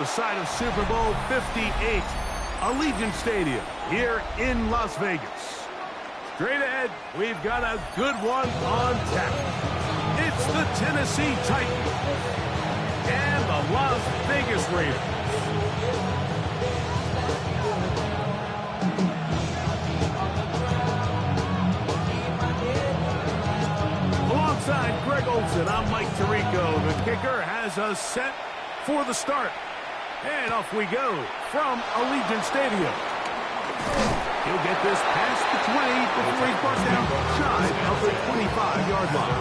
The site of Super Bowl 58, Allegiant Stadium, here in Las Vegas. Straight ahead, we've got a good one on tap. It's the Tennessee Titans and the Las Vegas Raiders. Alongside Greg Olsen, I'm Mike Tirico. The kicker has us set for the start. And off we go from Allegiant Stadium. He'll get this past the 20 before he's brought down shy of the 25-yard line.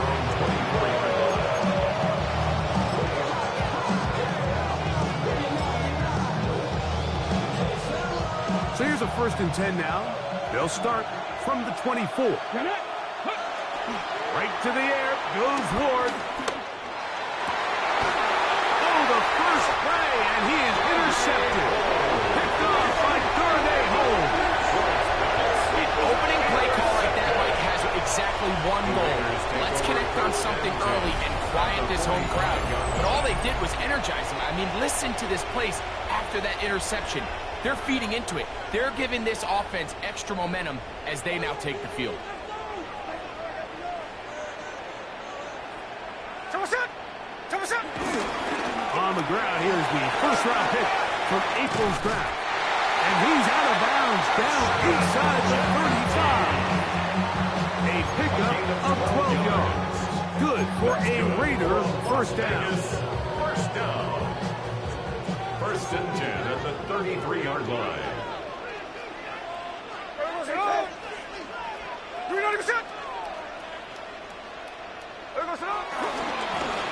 So here's a 1st and 10 now. They'll start from the 24. Right to the air goes Ward. The first play, and he is intercepted. Picked off by Darnay Holmes. An opening play call like that, Mike, has exactly one goal. Let's connect on something early and quiet this home crowd. But all they did was energize them. I mean, listen to this place after that interception. They're feeding into it. They're giving this offense extra momentum as they now take the field. On the ground, here's the first-round pick from April's draft. And he's out of bounds down inside the 35. A pickup of 12 yards. Good for a Raider first down. First down. 1st and 10 at the 33-yard line.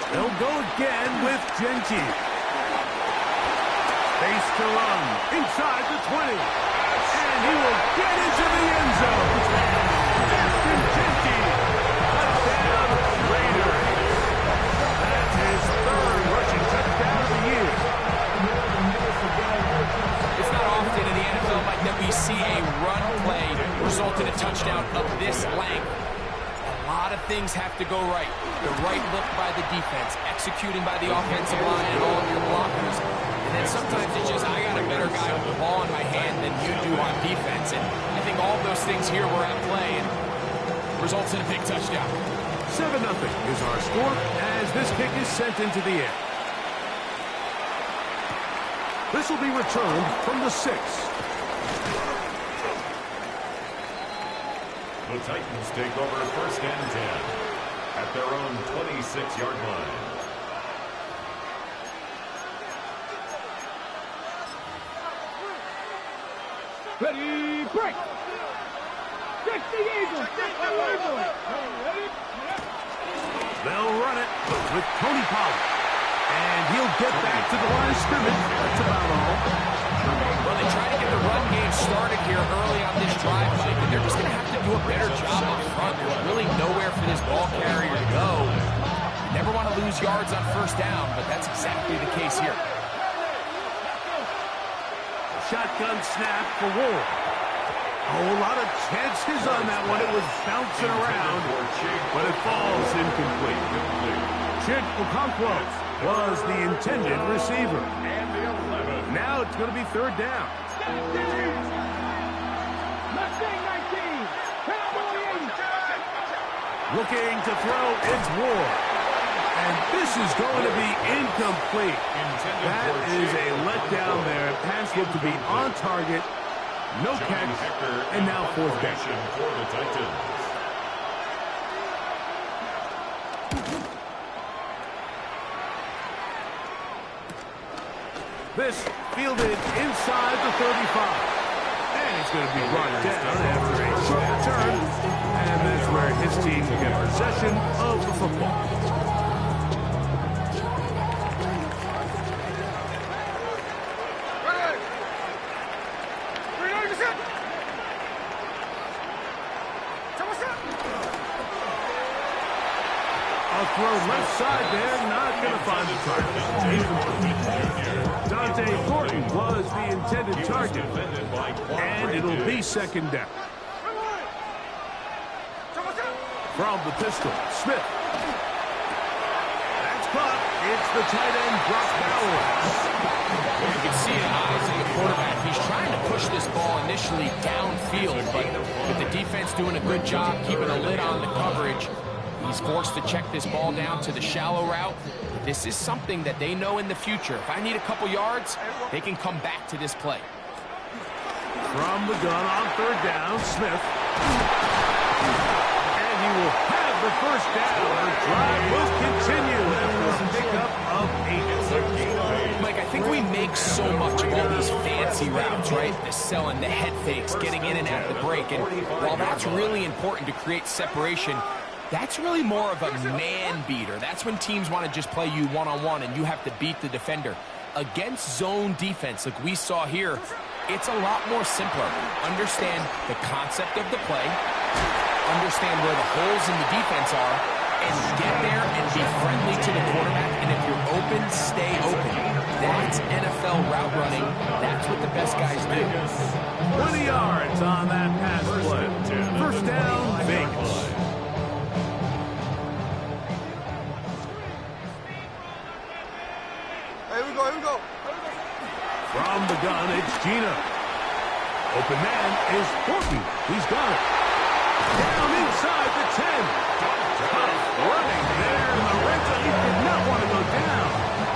They'll go again with Genji. Space to run inside the 20. And he will get into the end zone. Captain Genji. Touchdown, Raiders. That's his 3rd rushing touchdown of the year. It's not often in the NFL, Mike, that we see a run play result in a touchdown of this length. A lot of things have to go right. The right look by the defense, executing by the offensive line and all of your blockers. And then sometimes it's just, I got a better guy with the ball in my hand than you do on defense. And I think all of those things here were at play and results in a big touchdown. 7-0 is our score as this kick is sent into the air. This will be returned from the 6. The Titans take over 1st and 10 at their own 26-yard line. Ready, break! Check the Eagles! They'll run it with Tony Pollard. And he'll get back to the line of scrimmage. That's about all. Well, they try to get the run game started here early on this drive, Mike, and they're just going to have to do a better job up front. There's really nowhere for this ball carrier to go. You never want to lose yards on 1st down, but that's exactly the case here. Shotgun snap for Ward. Oh, a lot of chances on that one. It was bouncing around, but it falls incomplete. Chig Okonkwo was the intended receiver. Now it's going to be 3rd down. Looking to throw, it's Ward. And this is going to be incomplete. That is a letdown there. Pass looked to be on target. No catch. And now 4th down. For the Titans. This fielded inside the 35. And it's going to be brought down after a short return. And that's where his team will get possession of the football. A throw left side there, not going to find the target. Dante Thornton was the intended target, and it'll be 2nd down. From the pistol, Smith. That's caught It's the tight end drop down. You can see in the eyes of the quarterback, he's trying to push this ball initially downfield, but with the defense doing a good job keeping a lid on the coverage, he's forced to check this ball down to the shallow route. This is something that they know in the future. If I need a couple yards, they can come back to this play. From the gun on third down, Smith. And he will have the first down. The drive will continue after a pickup of 8. Mike, I think we make so much of all these fancy routes, right? The selling, the head fakes, getting in and out of the break. And while that's really important to create separation, that's really more of a man beater. That's when teams want to just play you one-on-one and you have to beat the defender. Against zone defense, like we saw here, it's a lot more simpler. Understand the concept of the play, understand where the holes in the defense are, and get there and be friendly to the quarterback. And if you're open, stay open. That's NFL route running. That's what the best guys do. 20 yards on that pass play. First down, Vegas. Here we go. From the gun, it's Gina. Open man is Forky. He's got it. Down inside the 10. Tough running there in the red zone. He did not want to go down.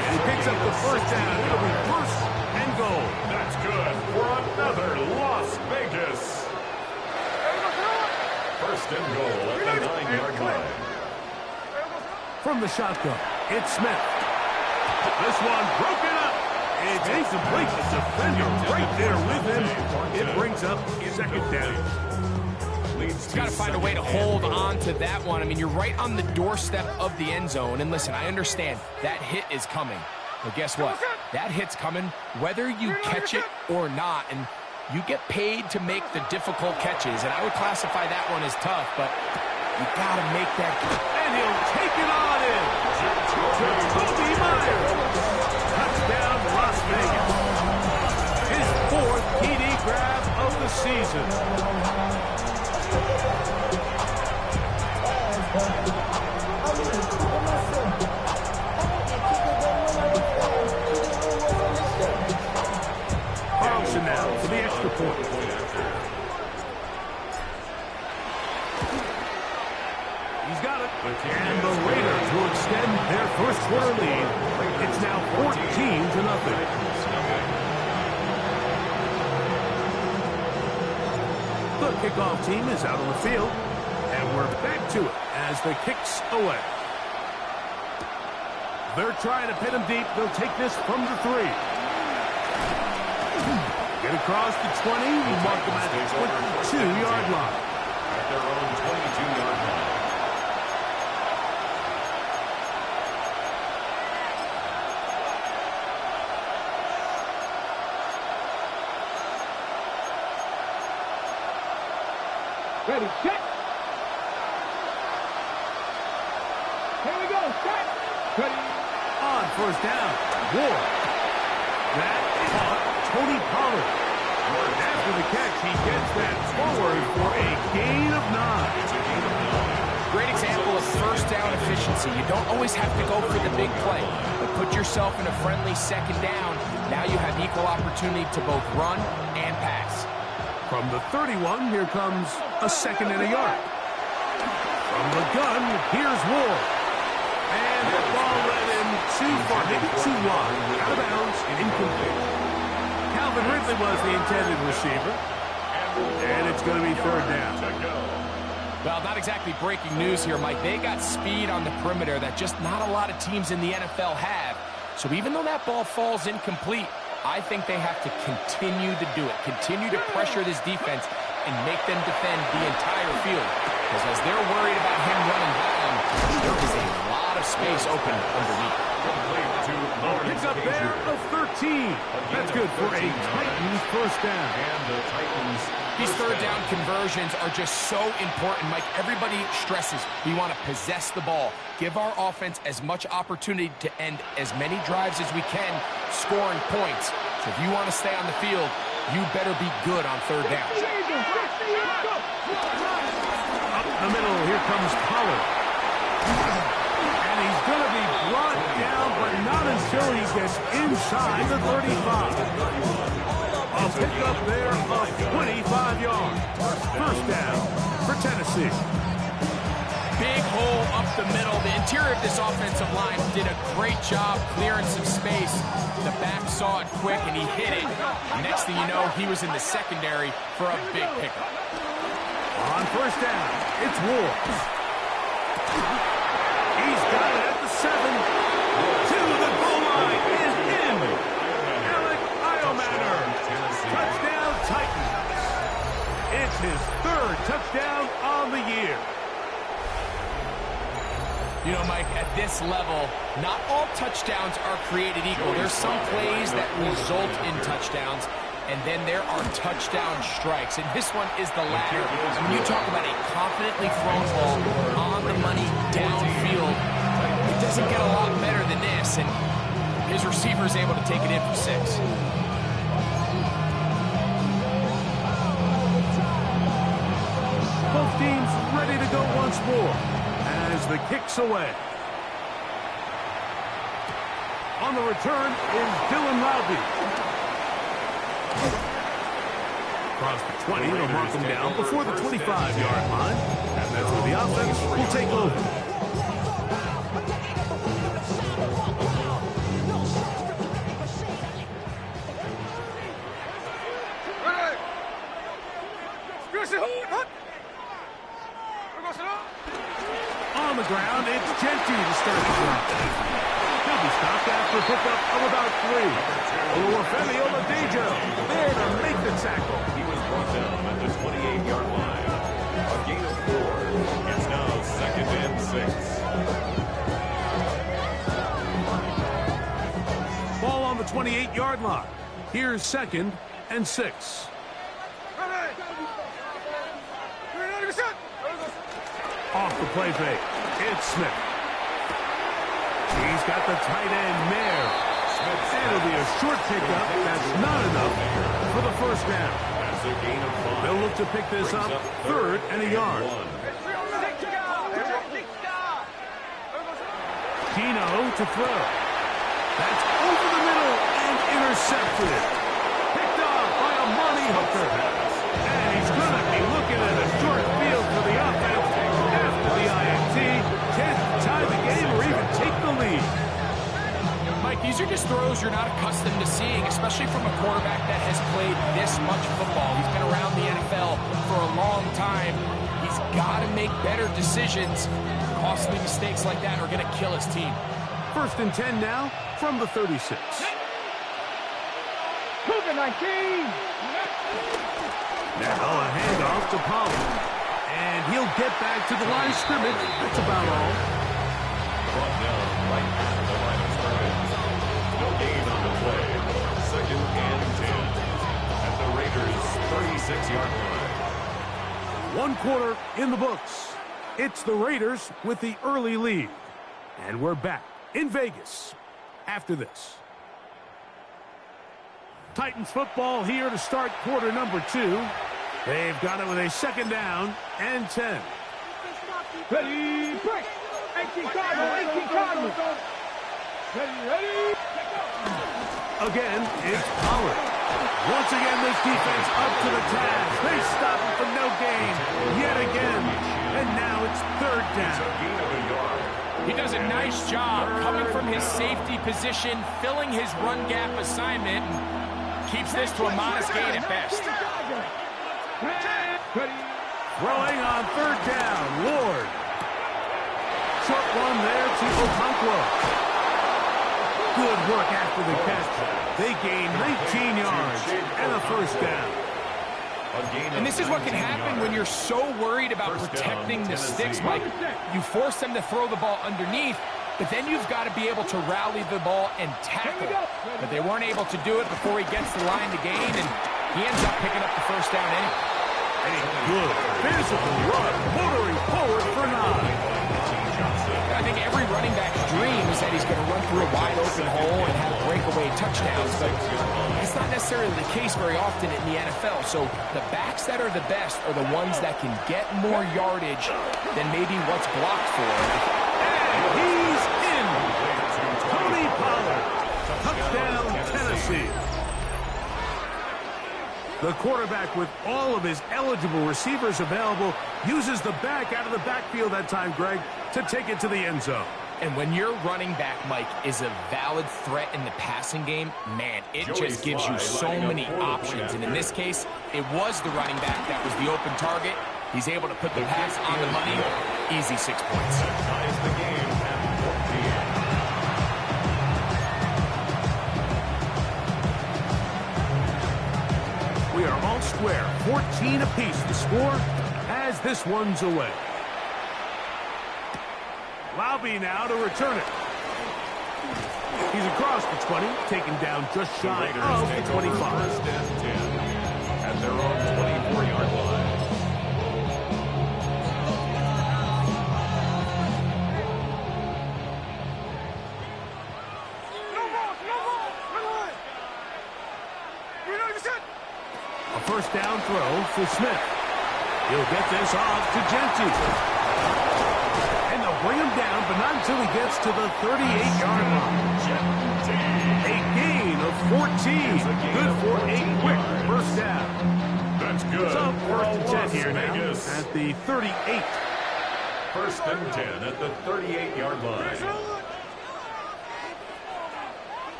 And he picks up the first down. It'll be first and goal. That's good for another Las Vegas. First and goal at the 9-yard line. From the shotgun, it's Smith. This one broken up. It's incomplete. The defender right there with him. It brings up second down. He's got to find a way to hold on to that one. I mean, you're right on the doorstep of the end zone. And listen, I understand that hit is coming. But guess what? That hit's coming whether you catch it or not. And you get paid to make the difficult catches. And I would classify that one as tough, but you got to make that. And he'll take it on in. Toby Myers. Touchdown, Las Vegas. His fourth TD grab of the season. Carlson now for the extra point. He's got it. And the Raiders will extend their first quarter lead. It's now 14-0. The kickoff team is out on the field. And we're back to it as the kick's away. They're trying to pin him deep. They'll take this from the 3. Get across the 20. We mark them at the 22-yard line. At their own 22-yard line. Ready, set. Here we go, set. Ready. On first down, Ward. That caught Tony Pollard. After the catch, he gets that forward for a gain of 9. Great example of first down efficiency. You don't always have to go for the big play, but put yourself in a friendly second down. Now you have equal opportunity to both run and pass. From the 31, here comes a second and a yard. From the gun, here's Ward. And the ball led him too far, maybe too wide. Out of bounds, incomplete. Calvin Ridley was the intended receiver. And it's going to be third down. Well, not exactly breaking news here, Mike. They got speed on the perimeter that just not a lot of teams in the NFL have. So even though that ball falls incomplete, I think they have to continue to do it. Continue to pressure this defense and make them defend the entire field. Because as they're worried about him running down, there is a lot of space open underneath. Picks up there of 13. That's good for a Titans first down. And the Titans. These third down conversions are just so important, Mike. Everybody stresses we want to possess the ball. Give our offense as much opportunity to end as many drives as we can, scoring points. So if you want to stay on the field, you better be good on third down. Up the middle, here comes Pollard. And he's going to be brought down but not until he gets inside the 35. A pickup there of 25 yards. First down for Tennessee. Big hole up the middle. The interior of this offensive line did a great job clearing some space. The back saw it quick, and he hit it. Next thing you know, he was in the secondary for a big pickup. On first down, it's Ward. He's got it at the 7. To the goal line is in. Alec Iomanner. Touchdown Titans. It's his 3rd touchdown on the year. You know, Mike, at this level, not all touchdowns are created equal. There's some plays that result in touchdowns, and then there are touchdown strikes. And this one is the latter. When you talk about a confidently thrown ball on the money downfield, it doesn't get a lot better than this. And his receiver is able to take it in for 6. Both teams ready to go once more as the kick's away. On the return is Dylan Robbie. Across the 20, they'll mark him down before the 25-yard line. And that's where the offense will take over. On the ground, it's Genty to start the drive. He'll be stopped after a pickup of about 3. Oluwafemi Oladejo there to make the tackle. He was brought down at the 28-yard line. A gain of 4. It's now 2nd and 6. Ball on the 28-yard line. Here's 2nd and 6. Off the play fake. It's Smith. He's got the tight end there. And it'll be a short pickup. That's not enough for the first down. That's a gain of 5. They'll look to pick this up 3rd and a yard. Dino to throw. That's over the middle and intercepted. Picked off by Amani Hooker. And he's going to be looking at a short field for the offense after the INT. Can't tie the game or even take the lead. Mike, these are just throws you're not accustomed to seeing, especially from a quarterback that has played this much football. He's been around the NFL for a long time. He's got to make better decisions. Costly mistakes like that are going to kill his team. 1st and 10 now from the 36. Cougar 19. Now a handoff to Pollard. And he'll get back to the line of scrimmage. That's about all. Brought down right at the line of scrimmage. No gain on the play. 2nd and 10. At the Raiders' 36-yard line. 1 quarter in the books. It's the Raiders with the early lead. And we're back in Vegas after this. Titans football here to start quarter number 2. They've got it with a 2nd down and 10. Ready, break. 18 Cardinals. Ready. Again, it's Pollard. Once again, this defense up to the task. They stop him for no gain yet again. And now it's 3rd down. He does a nice job coming from his safety position, filling his run gap assignment, and keeps this to a modest gain at best. Throwing on 3rd down, Ward. Short one there to Okonkwo. Good work after the catch. They gain 19 yards and a 1st down. And this is what can happen when you're so worried about protecting the sticks, Mike. You force them to throw the ball underneath, but then you've got to be able to rally the ball and tackle. But they weren't able to do it before he gets the line to gain, and he ends up picking up the 1st down anyway. A good physical run, motoring forward for 9. I think every running back's dream is that he's going to run through a wide-open hole and have breakaway touchdowns, but that's not necessarily the case very often in the NFL. So the backs that are the best are the ones that can get more yardage than maybe what's blocked for. And he's in. Tony receive. The quarterback, with all of his eligible receivers available, uses the back out of the backfield that time, Greg, to take it to the end zone. And when your running back, Mike, is a valid threat in the passing game, man, it just gives you so many options. And in this case, it was the running back that was the open target. He's able to put the pass on the money. Easy 6 points. That ties the game at 14. We are all square, 14 apiece. The score as this one's away. Laube now to return it. He's across the 20, taken down just shy of the 25. First and 10 at their own 24-yard line. A first down throw for Smith. He'll get this off to Genty. And they'll bring him down, but not until he gets to the 38-yard line. A gain of 14. Good for a quick first down. That's good. So for first and 10 Las here now Vegas. at the 38. First and 10 at the 38-yard line.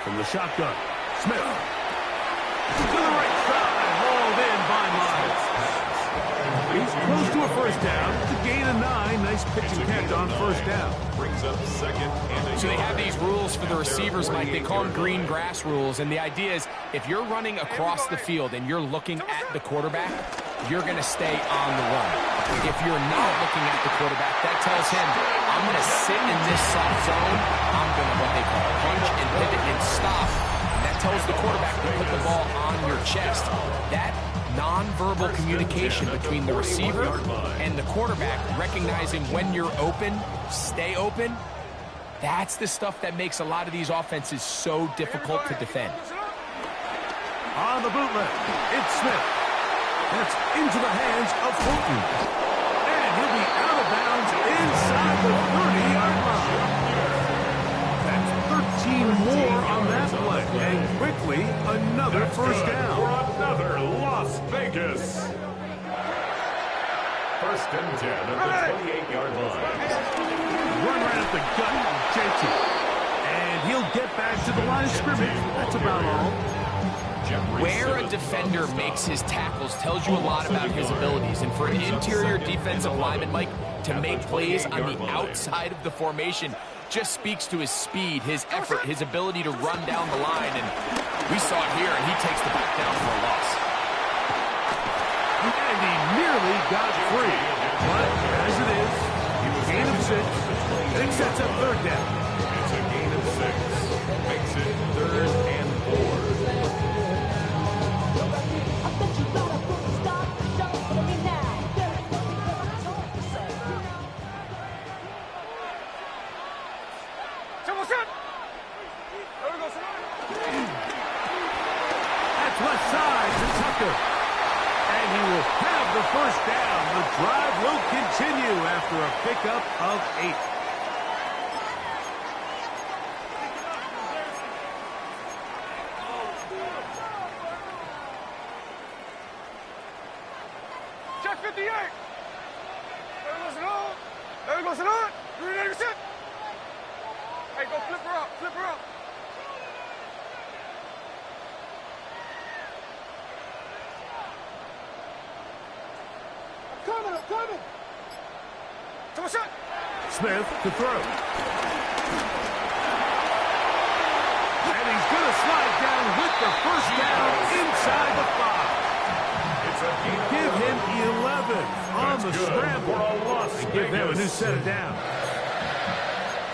From the shotgun, Smith. To the right side, hauled in by Miles. He's close to a first down. It's a gain of 9. Nice pitch and catch on first down. Brings up second and a So they have yard. these rules for the receivers, Mike. They call them green grass rules. And the idea is if you're running across the field and you're looking at the quarterback, you're going to stay on the run. If you're not looking at the quarterback, that tells him, I'm going to sit in this soft zone. I'm going to what they call punch and pivot and stop. And that tells the quarterback to put the ball on your chest. That nonverbal communication between the receiver and the quarterback, recognizing when you're open, stay open, that's the stuff that makes a lot of these offenses so difficult to defend. On the bootleg, it's Smith. That's into the hands of Fulton. And he'll be out of bounds inside the 30-yard line. That's 13 more on that play. And quickly, another first down. For another Las Vegas. First and 10 at the 28-yard line. Run right up the gut of JT. And he'll get back to the line of scrimmage. That's about all. Where a defender makes his tackles tells you a lot about his abilities. And for an interior defensive lineman, Mike, to make plays on the outside of the formation just speaks to his speed, his effort, his ability to run down the line. And we saw it here, and he takes the back down for a loss. And he nearly got free. But as it is, gain of 6. It sets up third down. It's a gain of 6. Makes it 3rd and 4. That's left side to Tucker. And he will have the first down. The drive will continue after a pickup of 8. Check 58. There goes it on. You ready to sit? Hey, go flip her up. Flip her up. I'm coming. Come on, shot. Smith to throw. And he's going to slide down with the first down inside the 5. It's a gain of Give him 11 on the good scramble. for a Las And give them a new Vegas. set of down.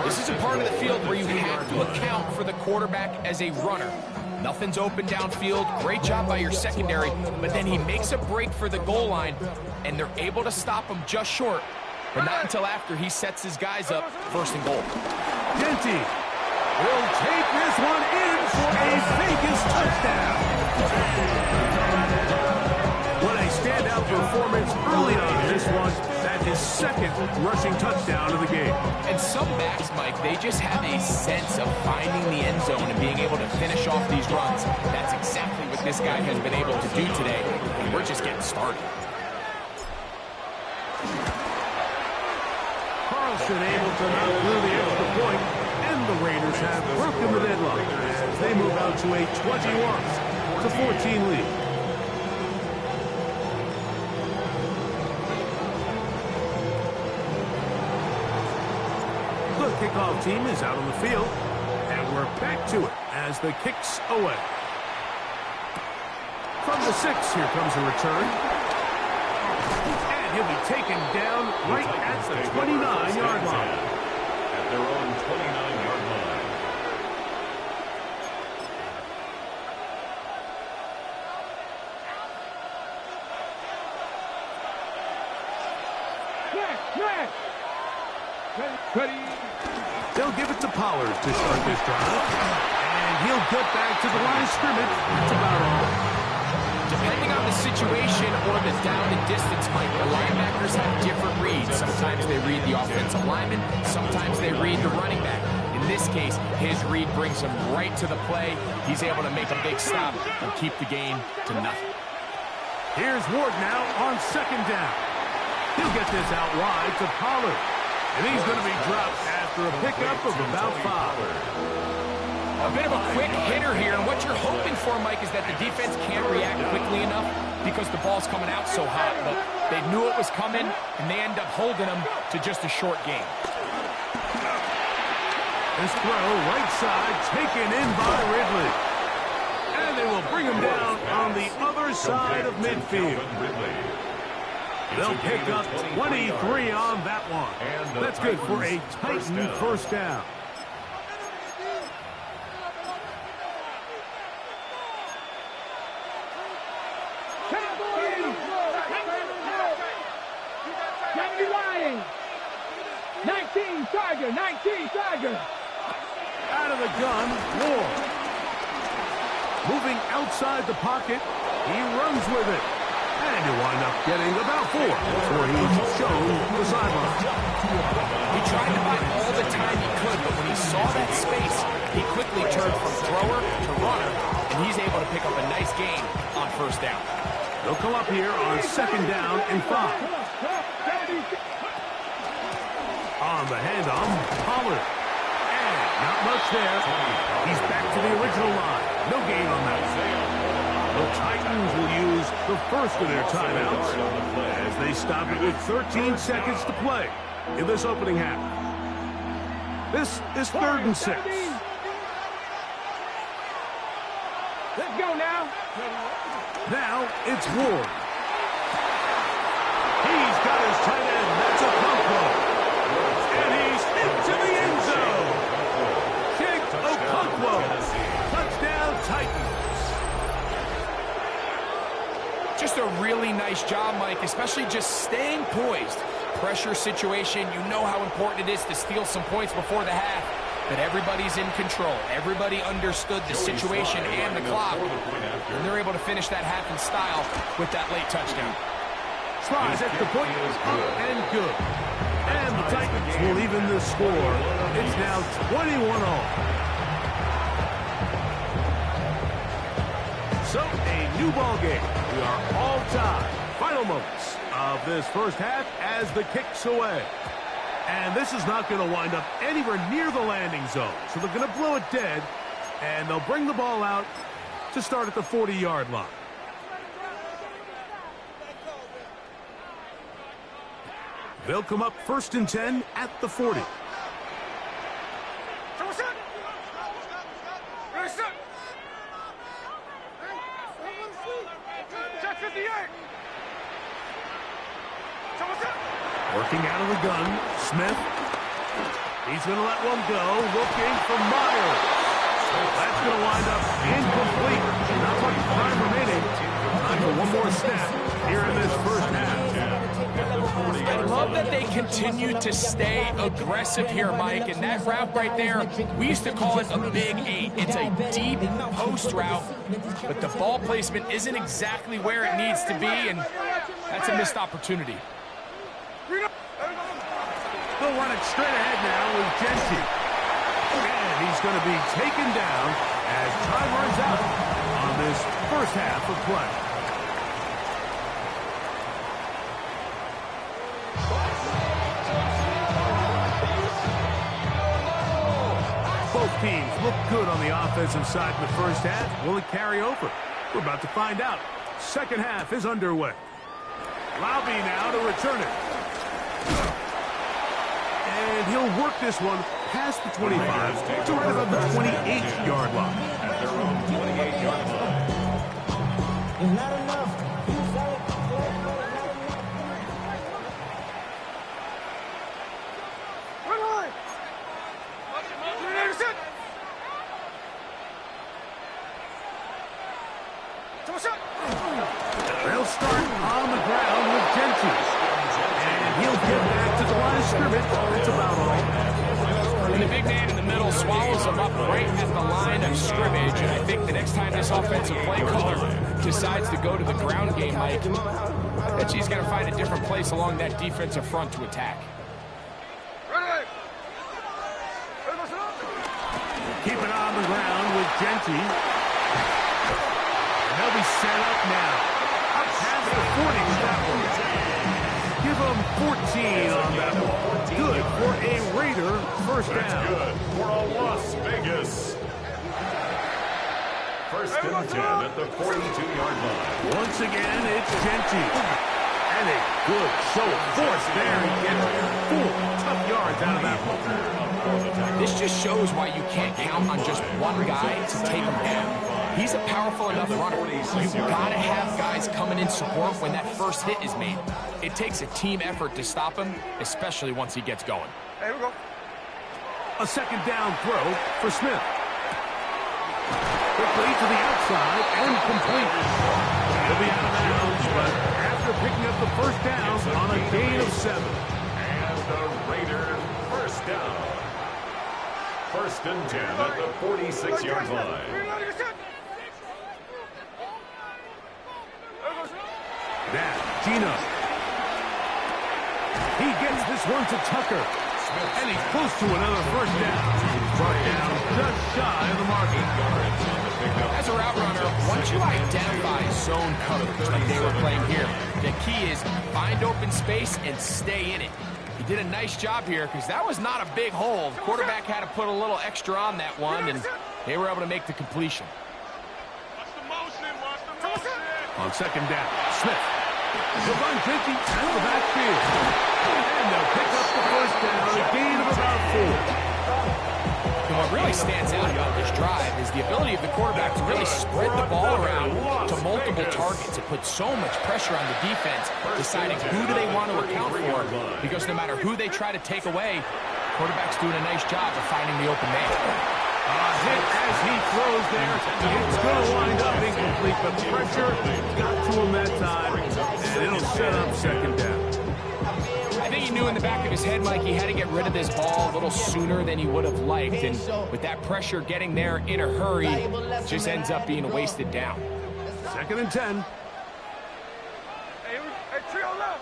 This is a part of the field where you have to account for the quarterback as a runner. Nothing's open downfield. Great job by your secondary, but then he makes a break for the goal line, and they're able to stop him just short, but not until after he sets his guys up first and goal. Genty will take this one in for a Vegas touchdown. What a standout performance early on in this one. That's his second rushing touchdown of the game. And some backs, Mike, they just have a sense of finding the end zone and being able to finish off these runs. That's exactly what this guy has been able to do today, and we're just getting started. Carlson able to knock through the extra point, and the Raiders have broken the deadlock as they move out to a 21-14 lead. The kickoff team is out on the field, and we're back to it as the kick's away. From the 6, here comes a return. And he'll be taken down right at the 29-yard line. At their own 29-yard line. Ready. They'll give it to Pollard to start this drive. And he'll get back to the line of scrimmage. That's about all. Depending on the situation or the down and distance, Mike, the linebackers have different reads. Sometimes they read the offensive lineman. Sometimes they read the running back. In this case, his read brings him right to the play. He's able to make a big stop and keep the game to nothing. Here's Ward now on second down. He'll get this out wide to Pollard. And he's going to be dropped after a pickup of about 5. A bit of a quick hitter here, and what you're hoping for, Mike, is that the defense can't react quickly enough because the ball's coming out so hot. But they knew it was coming, and they end up holding them to just a short game. This throw, right side, taken in by Ridley. And they will bring him down on the other side of midfield. They'll pick up 23 on that one. That's good for a Titan first down. Lying. 19 Tiger. Out of the gun, Ward. Moving outside the pocket, he runs with it. And he'll wind up getting about 4 before he's shown the sideline. He tried to buy all the time he could, but when he saw that space, he quickly turned from thrower to runner, and he's able to pick up a nice gain on first down. They'll come up here on second down and 5. On the handoff, Pollard. And not much there. He's back to the original line. No gain on that. The Titans will use the first of their timeouts as they stop it with 13 seconds to play in this opening half. This is 3rd and 6. Let's go now. Now it's Ward. He's got his tight end. That's a Okonkwo. And he's into the end zone. Kick Okonkwo. Touchdown Titans. Just a really nice job, Mike, especially just staying poised. Pressure situation, you know how important it is to steal some points before the half. But everybody's in control. Everybody understood the situation and the clock. And they're able to finish that half in style with that late touchdown. Tries at the point is up and good. And the Titans will even the score. It's now 21-all. So, a new ball game. We are all tied. Final moments of this first half as the kick's away. And this is not going to wind up anywhere near the landing zone. So they're going to blow it dead, and they'll bring the ball out to start at the 40-yard line. They'll come up 1st and 10 at the 40. Working out of the gun, Smith. He's going to let one go, looking for Myers. That's going to wind up incomplete. Not much time remaining. Not for one more snap here in this first half. I love that they continue to stay aggressive here, Mike, and that route right there, we used to call it a big 8. It's a deep post route, but the ball placement isn't exactly where it needs to be, and that's a missed opportunity. They'll run it straight ahead now with Genty. And he's going to be taken down as time runs out on this first half of play. Both teams look good on the offensive side in the first half. Will it carry over? We're about to find out. Second half is underway. Laube now to return it. And he'll work this one past the 25 to right about the 28-yard line. At their own 28-yard line. Not enough. They'll start on the ground with Genty. And he'll get back to the line of scrimmage. That's about all. And the big man in the middle swallows him up right at the line of scrimmage. And I think the next time this offensive play caller decides to go to the ground game, Mike, I bet he's going to find a different place along that defensive front to attack. Keep it on the ground with Genty. And they'll be set up now. Up past the 40 with that one. Give them 14 on that one. Good for a Raider first That's down. good for a Las Vegas. First and 10 at the 42-yard line. Once again, it's Genty. And a good show of force there. He gets 4 tough yards out of that one. This just shows why you can't count on just one guy to take him down. He's a powerful enough runner. You've got to have guys coming in support when that first hit is made. It takes a team effort to stop him, especially once he gets going. Here we go. A second down throw for Smith. Quickly to the outside and complete. He'll be out of bounds, but after picking up the first down on a gain of 7. And the Raider first down. First and 10 at the 46-yard line. Now, Gino. He gets this one to Tucker. And he's close to another first down. Brought down just shy of the market. As a route runner, once you identify zone coverage like they were playing here, the key is find open space and stay in it. He did a nice job here because that was not a big hole. The quarterback had to put a little extra on that one, and they were able to make the completion. On second down, Smith. He'll find Genty out of the backfield. And they'll pick up the first down, a gain of about 4. And what really stands out about this drive is the ability of the quarterback to really spread the ball around to multiple targets. It puts so much pressure on the defense, deciding who do they want to account for, because no matter who they try to take away, the quarterback's doing a nice job of finding the open man. Hit as he throws there. It's going to wind up incomplete, but pressure got to him that time, and it'll set up second down. I think he knew in the back of his head, Mike, he had to get rid of this ball a little sooner than he would have liked, and with that pressure getting there in a hurry, it just ends up being a wasted down. Second and 10. Hey, trio left.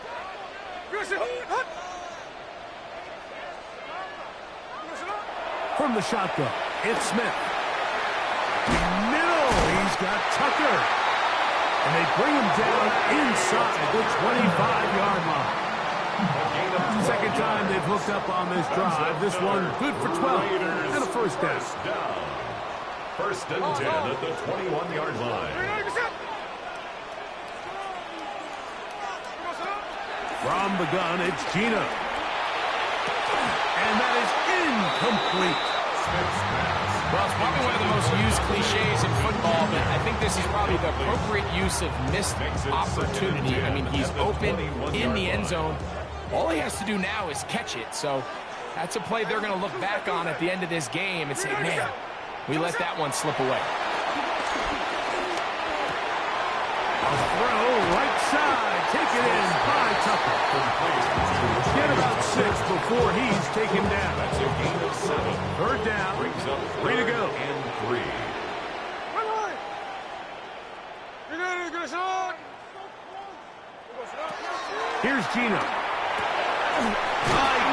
From the shotgun, it's Smith. Middle, he's got Tucker. And they bring him down inside the 25-yard line. Second time they've hooked up on this drive. This one good for 12 and a first down. First and 10 at the 21-yard line. From the gun, it's Gino. And that is incomplete. Well, it's probably one of the most used cliches in football, but I think this is probably the appropriate use of missed opportunity. I mean, he's open in the end zone. All he has to do now is catch it. So that's a play they're going to look back on at the end of this game and say, man, we let that one slip away. A throw, right side, taken in by Tucker. Get about 6 before he's taken down. That's a gain of 7. Third down, Brings up 3 to go. and 3. Here's Gino.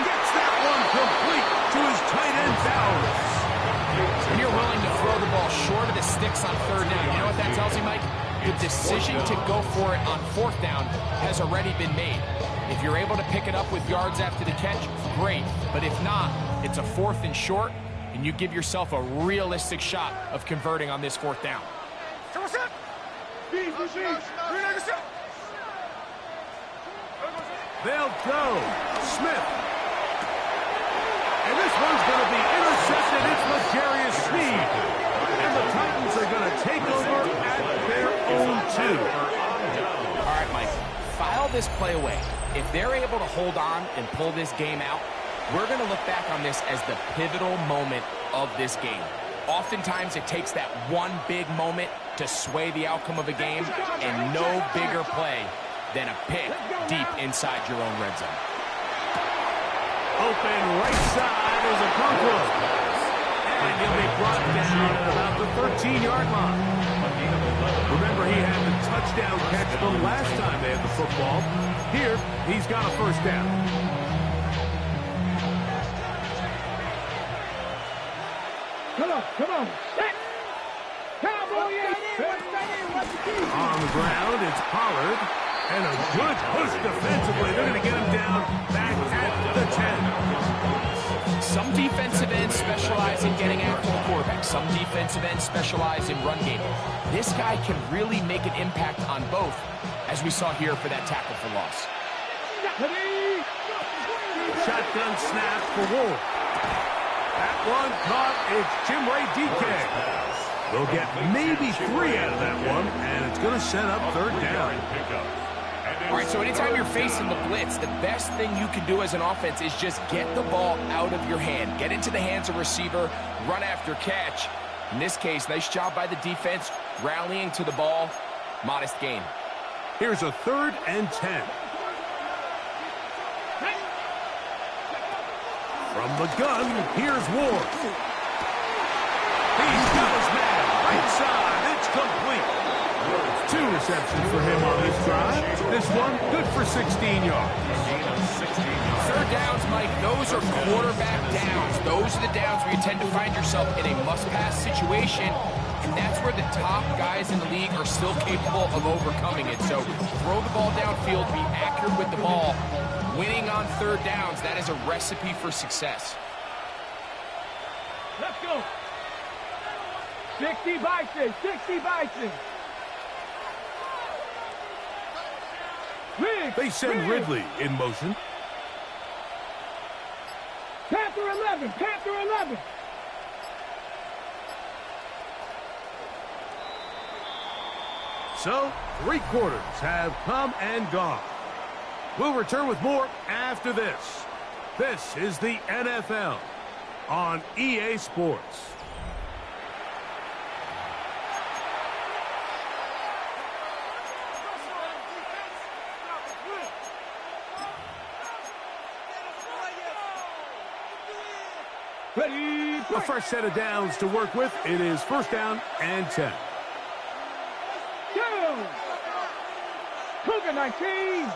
Gets that one complete to his tight end, Bowers. When you're willing to throw the ball short of the sticks on third down, you know what that tells you, Mike? The decision to go for it on fourth down has already been made. If you're able to pick it up with yards after the catch, great. But if not, it's a 4th and short, and you give yourself a realistic shot of converting on this 4th down. They'll go. Smith. And this one's going to be intercepted. It's L'Jarius Sneed. And the Titans are going to take over at their own 2. All right, Mike, file this play away. If they're able to hold on and pull this game out, we're going to look back on this as the pivotal moment of this game. Oftentimes, it takes that one big moment to sway the outcome of a game, and no bigger play than a pick deep inside your own red zone. Open right side is a Okonkwo. And he'll be brought down at about the 13-yard line. Remember, he had the touchdown catch from last time they had the football. Here, he's got a first down. Come on. Set. Cowboy On the ground, it's Pollard. And a good push defensively. They're going to get him down back at the 10. Some defensive ends specialize in getting after the quarterback. Some defensive ends specialize in run game. This guy can really make an impact on both, as we saw here for that tackle for loss. Shotgun snap for Wolf. That one caught. It's Jimray DK. They'll get maybe 3 out of that one, and it's going to set up third down. All right, so anytime you're facing the blitz, the best thing you can do as an offense is just get the ball out of your hand. Get into the hands of receiver, run after catch. In this case, nice job by the defense, rallying to the ball. Modest gain. Here's a 3rd and 10. From the gun, here's Ward. He's got his man. Right side, it's complete. 2 receptions for him on this drive. This one, good for 16 yards. Third downs, Mike, those are quarterback downs. Those are the downs where you tend to find yourself in a must-pass situation, and that's where the top guys in the league are still capable of overcoming it. So throw the ball downfield, be accurate with the ball. Winning on third downs, that is a recipe for success. Let's go. 60 Bison. They send Ridley in motion. Panther 11. So, 3 quarters have come and gone. We'll return with more after this. This is the NFL on EA Sports. A fresh set of downs to work with. It is 1st down and 10. Cougar 19.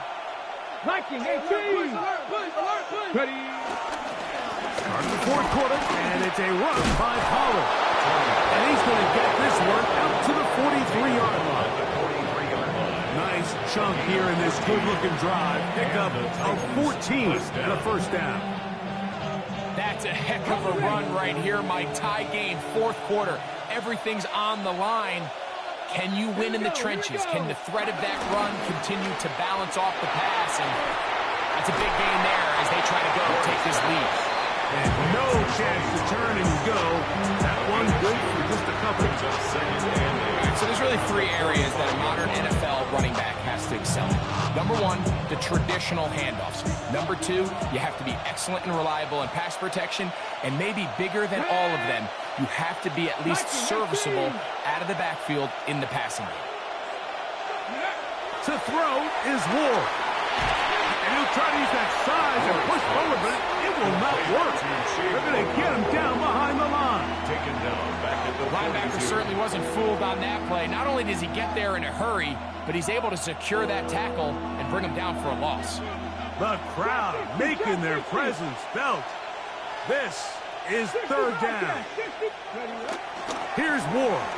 Viking 18. Ready. Start of the 4th quarter, and it's a run by Pollard. And he's going to get this one out to the 43-yard line. Nice chunk here in this good-looking drive. Pick up of 14 and a 1st down. That's a heck of a run right here, Mike. Tie game, 4th quarter. Everything's on the line. Can you win in the trenches? Can the threat of that run continue to balance off the pass? And that's a big gain there as they try to go take this lead. And no chance to turn and go. That one good for just a couple. So there's really 3 areas that a modern NFL running back has to excel in. Number 1, the traditional handoffs. Number 2, you have to be excellent and reliable in pass protection. And maybe bigger than all of them, you have to be at least serviceable out of the backfield in the passing game. To throw is Ward. And he'll try to use that size and push forward, but it will not work. They're going to get him down behind the line. Taken down back at the Linebacker 42. certainly wasn't fooled on that play. Not only does he get there in a hurry, but he's able to secure that tackle and bring him down for a loss. The crowd making their presence felt. This is third down. Here's Ward.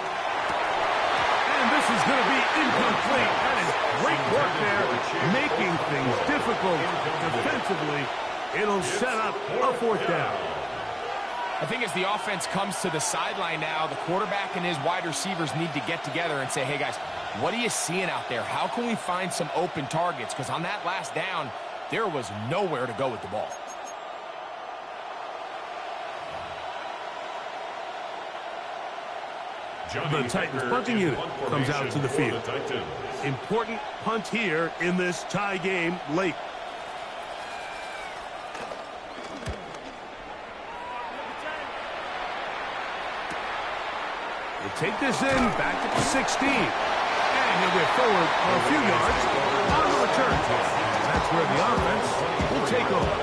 And this is going to be incomplete. That is great work there, making things difficult defensively. It'll set up a fourth down. I think as the offense comes to the sideline now, the quarterback and his wide receivers need to get together and say, hey, guys, what are you seeing out there? How can we find some open targets? Because on that last down, there was nowhere to go with the ball. The Titans punting unit comes out to the field. Important punt here in this tie game late. They take this in, back at the 16. And he'll get forward a few yards on the return. That's where the offense will take over.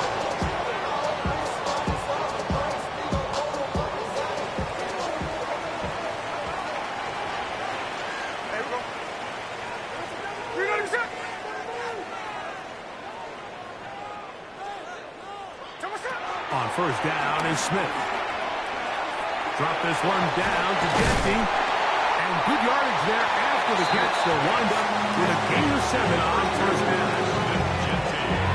On first down is Smith. Drop this one down to Genty. And good yardage there after the catch. They'll wind up with a gain of 7 on first down.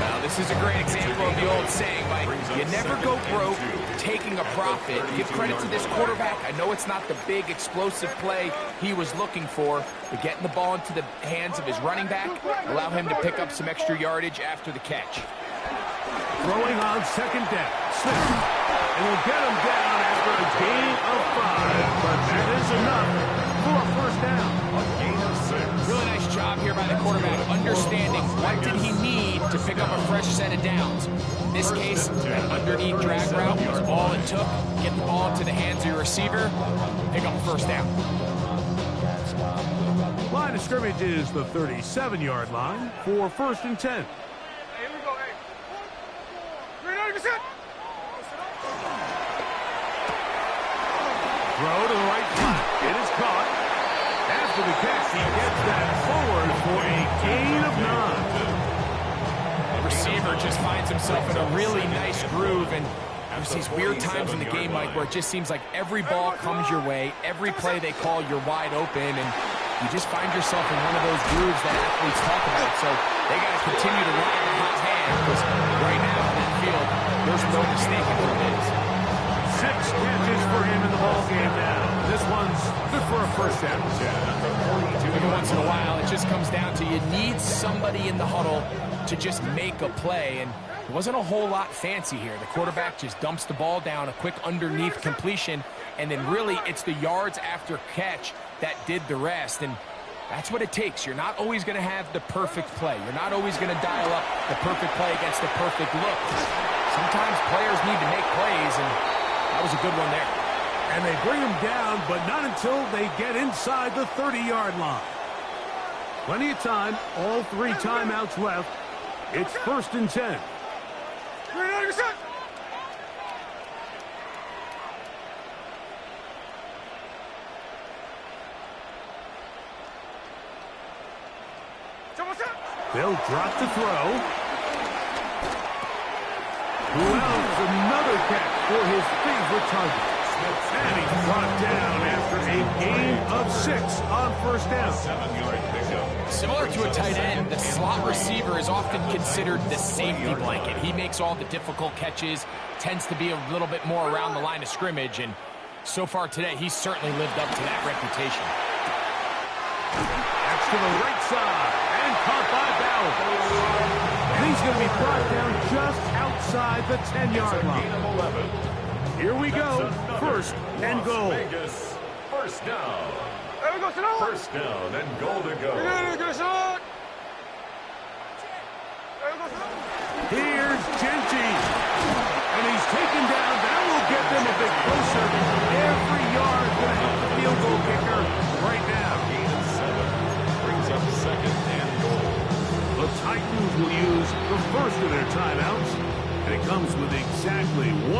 Well, this is a great example of the old saying, Mike. You never go broke taking a profit. Give credit to this quarterback. I know it's not the big explosive play he was looking for, but getting the ball into the hands of his running back, allow him to pick up some extra yardage after the catch. Throwing on second down. Smith. And will get him down after a gain of 5. But that is enough for a first down. A gain of 6. Really nice job here by the quarterback, understanding what did he need to pick up a fresh set of downs. In this case, that underneath drag route was all it took. Get the ball into the hands of your receiver, pick up a first down. Line of scrimmage is the 37-yard line for first and 10. Here we go, hey. 390%. Throw to the right flat. It is caught. After the catch, he gets that forward for a gain of 9. The receiver just finds himself in a really nice groove, and there's these weird times in the game, Mike, where it just seems like every ball comes your way, every play they call, you're wide open, and you just find yourself in one of those grooves that athletes talk about. So they got to continue to ride the hot hand, because right now in that field, there's no mistaking what it is. 6 catches for him in the ball game now. This one's good for a first down. Every once in a while, it just comes down to you need somebody in the huddle to just make a play, and it wasn't a whole lot fancy here. The quarterback just dumps the ball down, a quick underneath completion, and then really it's the yards after catch that did the rest, and that's what it takes. You're not always going to have the perfect play. You're not always going to dial up the perfect play against the perfect look. Sometimes players need to make plays, and that was a good one there. And they bring him down, but not until they get inside the 30-yard line. Plenty of time, all 3 timeouts left. It's first and 10. 390%. They'll drop the throw. Wells, another catch for his favorite target. And he's brought down after a gain of 6 on first down. 7-yard pickup. Similar to a tight end, the slot receiver is often considered the safety blanket. He makes all the difficult catches, tends to be a little bit more around the line of scrimmage, and so far today, he's certainly lived up to that reputation. That's to the right side, and caught by Bauer. And he's going to be brought down just outside the 10-yard line. Here we go, first and goal. Vegas, first down. There we go, sit down. First down and goal to go. Get a shot. There we go, sit down. Here's Genty. And he's taken down. That will get them a bit closer. Every yard going to help the field goal kicker right now. Gain of 7 brings up second and goal.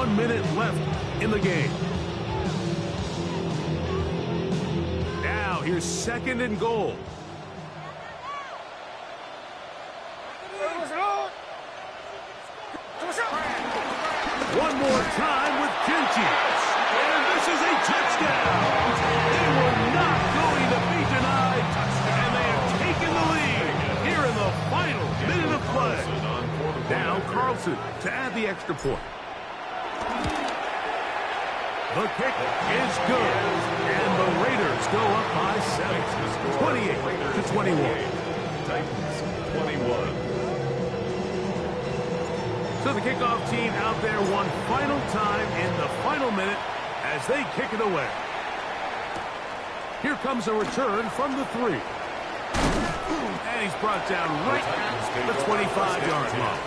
1 minute left in the game. Now here's 2nd and goal. One more time with Genty. And this is a touchdown. They were not going to be denied. And they have taken the lead here in the final minute of play. Now Carlson to add the extra point. The kick is good. And the Raiders go up by 7. 28-21. Titans 21. So the kickoff team out there one final time in the final minute as they kick it away. Here comes a return from the 3. And he's brought down right at the 25-yard line.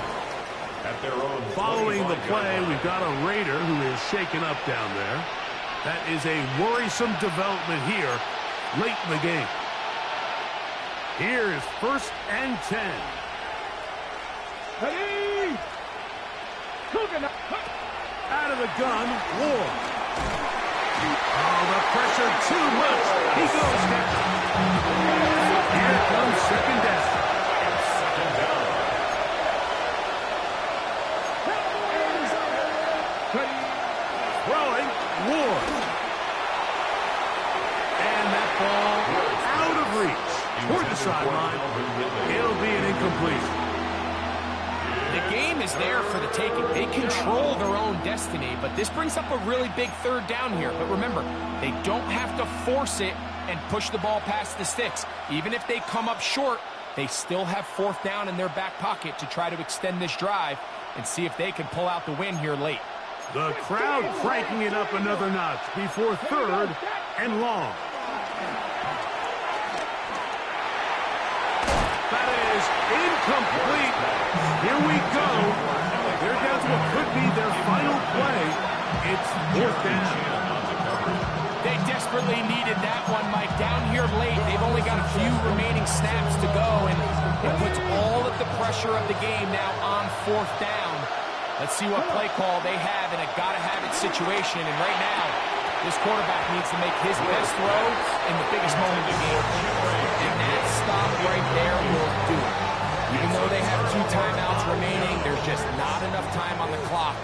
At their own Following the play, we've got a Raider who is shaken up down there. That is a worrisome development here late in the game. Here is 1st and 10. Ready? Out of the gun, Ward. Oh, the pressure too much. He goes down. Here comes 2nd down. Throwing, Ward. And that ball out of reach. Toward the sideline. It'll be an incomplete. The game is there for the taking. They control their own destiny, but this brings up a really big 3rd down here. But remember, they don't have to force it and push the ball past the sticks. Even if they come up short, they still have 4th down in their back pocket to try to extend this drive and see if they can pull out the win here late. The crowd cranking it up another notch before 3rd and long. That is incomplete. Here we go. They're down to what could be their final play. It's 4th down. They desperately needed that one, Mike. Down here late, they've only got a few remaining snaps to go, and it puts all of the pressure of the game now on 4th down. Let's see what play call they have in a gotta-have-it situation, and right now, this quarterback needs to make his best throw in the biggest moment of the game. And that stop right there will do it. Even though they have 2 timeouts remaining, there's just not enough time on the clock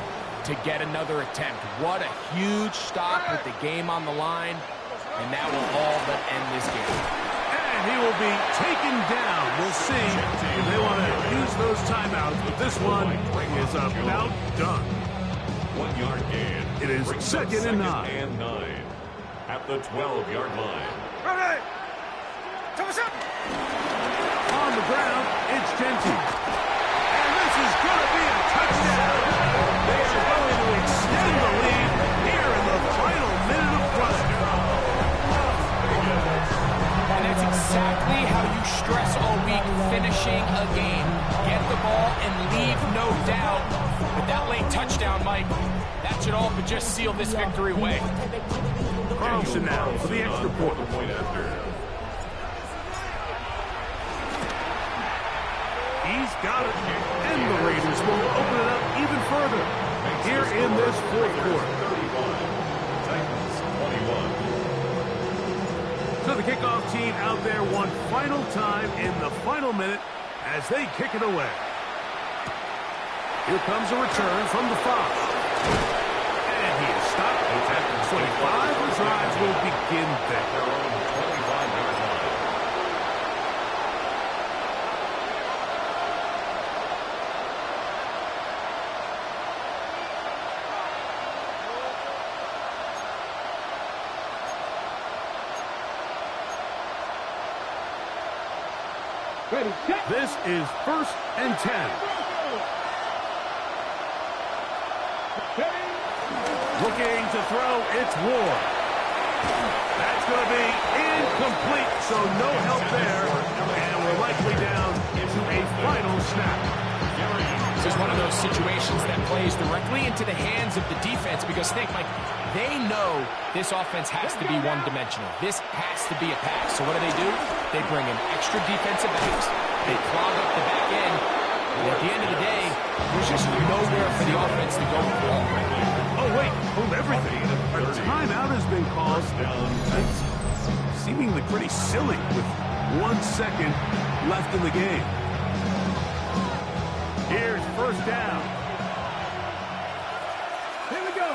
to get another attempt. What a huge stop with the game on the line, and that will all but end this game. And he will be taken down. We'll see if they want to use those timeouts, but this one is about done. 1-yard gain. It is 2nd and 9. At the 12-yard line. Ready? On the ground, it's Genty. And this is going to be a touchdown. They are going to extend the lead here in the final minute of play. And that's exactly how you stress all week finishing a game. Get the ball and leave no doubt. But that late touchdown, Mike, that should all but just seal this victory away. Carlson now for the extra point. He's got it, and the Raiders will open it up even further here in this 4th quarter. Titans 21. So the kickoff team out there one final time in the final minute as they kick it away. Here comes a return from the 5. And he is stopped at the 25. The drive will begin there. This is 1st and 10. Looking to throw, it's Ward. That's going to be incomplete, so no help there. And we're likely down to a final snap. This is one of those situations that plays directly into the hands of the defense because, think, Mike, they know this offense has to be one-dimensional. This has to be a pass. So what do? They bring in extra defensive backs. They clog up the back end. And at the end of the day, there's just nowhere for the offense to go with the ball. Oh, wait, hold everything. A timeout has been called. It's seemingly pretty silly with 1 second left in the game. Here's first down. Here we go.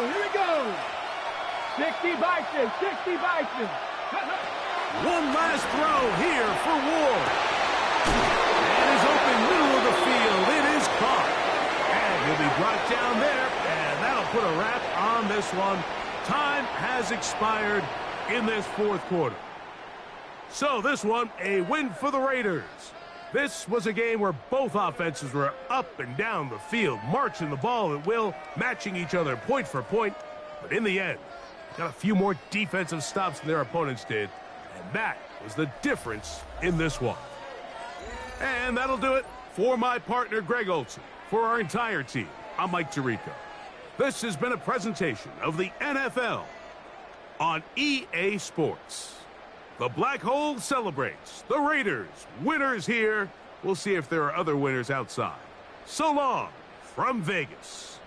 60 Bison, 60 Bison. One last throw here for Ward. And is open middle of the field. It is caught. And he'll be brought down there. And that'll put a wrap on this one. Time has expired in this fourth quarter. So this one, a win for the Raiders. This was a game where both offenses were up and down the field, marching the ball at will, matching each other point for point. But in the end, got a few more defensive stops than their opponents did. And that was the difference in this one. And that'll do it for my partner, Greg Olson. For our entire team, I'm Mike Tirico. This has been a presentation of the NFL on EA Sports. The Black Hole celebrates. The Raiders, winners here. We'll see if there are other winners outside. So long from Vegas.